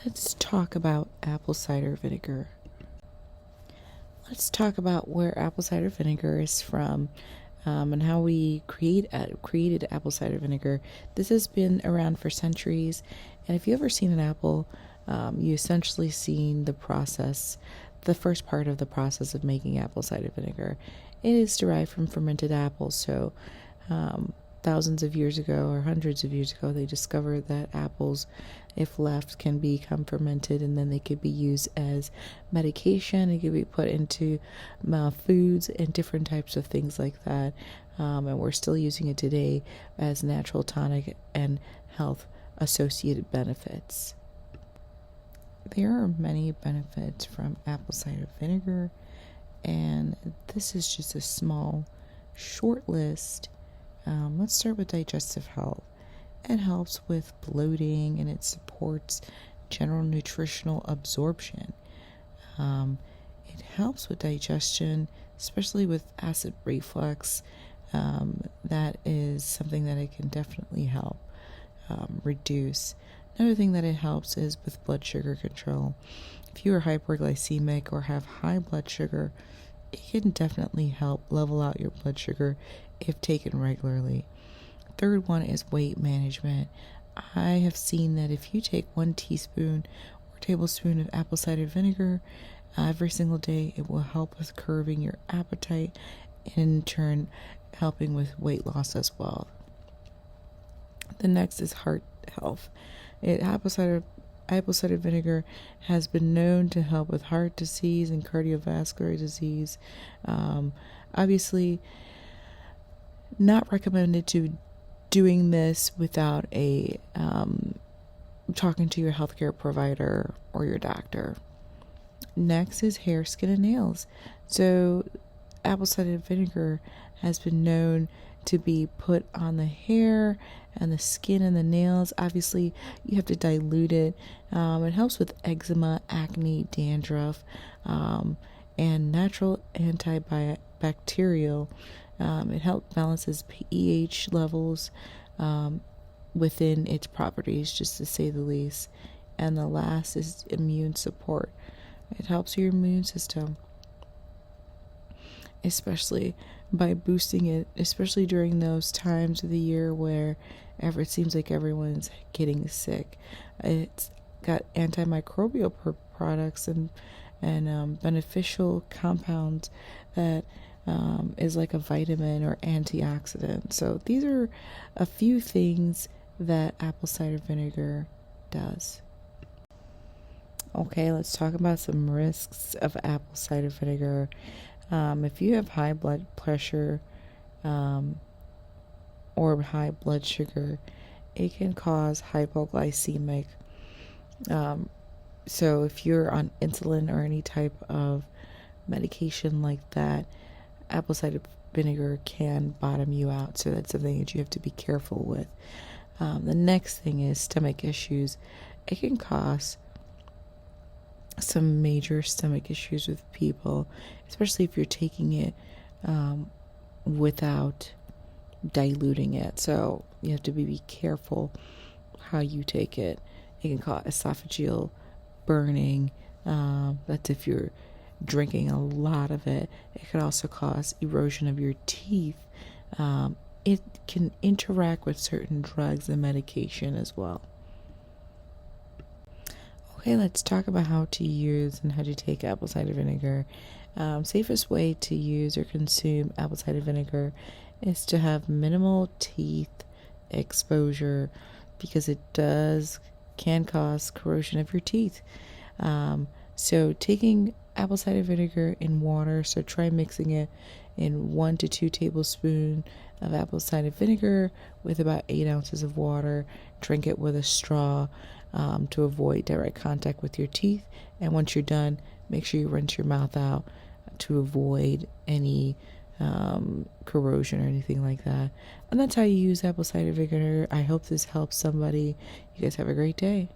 Let's talk about apple cider vinegar. Let's talk about where apple cider vinegar is from, and how we created apple cider vinegar. This has been around for centuries, and if you've ever seen an apple, you essentially seen the first part of the process of making apple cider vinegar. It is derived from fermented apples, so thousands of years ago or hundreds of years ago, they discovered that apples, if left, can become fermented, and then they could be used as medication. It could be put into foods and different types of things like that. And we're still using it today as natural tonic and health associated benefits. There are many benefits from apple cider vinegar, and this is just a small, short list. Let's start with digestive health. It helps with bloating and it supports general nutritional absorption. It helps with digestion, especially with acid reflux. That is something that it can definitely help reduce. Another thing that it helps is with blood sugar control. If you are hyperglycemic or have high blood sugar, it can definitely help level out your blood sugar if taken regularly. Third one is weight management. I have seen that if you take 1 teaspoon or tablespoon of apple cider vinegar every single day, it will help with curbing your appetite and in turn helping with weight loss as well. The next is heart health. Apple cider vinegar has been known to help with heart disease and cardiovascular disease. Obviously, not recommended to doing this without talking to your healthcare provider or your doctor. Next is hair, skin, and nails. So, apple cider vinegar has been known to be put on the hair and the skin and the nails. Obviously, you have to dilute it. It helps with eczema, acne, dandruff, and natural antibacterial. It helps balances pH levels within its properties, just to say the least. And the last is immune support. It helps your immune system, especially by boosting it, especially during those times of the year where it seems like everyone's getting sick. It's got antimicrobial products and beneficial compounds that is like a vitamin or antioxidant. So these are a few things that apple cider vinegar does. Okay, let's talk about some risks of apple cider vinegar. If you have high blood pressure or high blood sugar, it can cause hypoglycemic. So if you're on insulin or any type of medication like that, apple cider vinegar can bottom you out. So that's something that you have to be careful with. The next thing is stomach issues. It can cause some major stomach issues with people, especially if you're taking it without diluting it. So you have to be careful how you take it. It can cause esophageal burning. That's if you're drinking a lot of it. It could also cause erosion of your teeth. It can interact with certain drugs and medication as well. Okay, let's talk about how to use and how to take apple cider vinegar. Safest way to use or consume apple cider vinegar is to have minimal teeth exposure, because it can cause corrosion of your teeth. So taking apple cider vinegar in water, so try mixing it in 1 to 2 tablespoons of apple cider vinegar with about 8 ounces of water. Drink it with a straw to avoid direct contact with your teeth. And once you're done, make sure you rinse your mouth out to avoid any corrosion or anything like that. And that's how you use apple cider vinegar. I hope this helps somebody. You guys have a great day.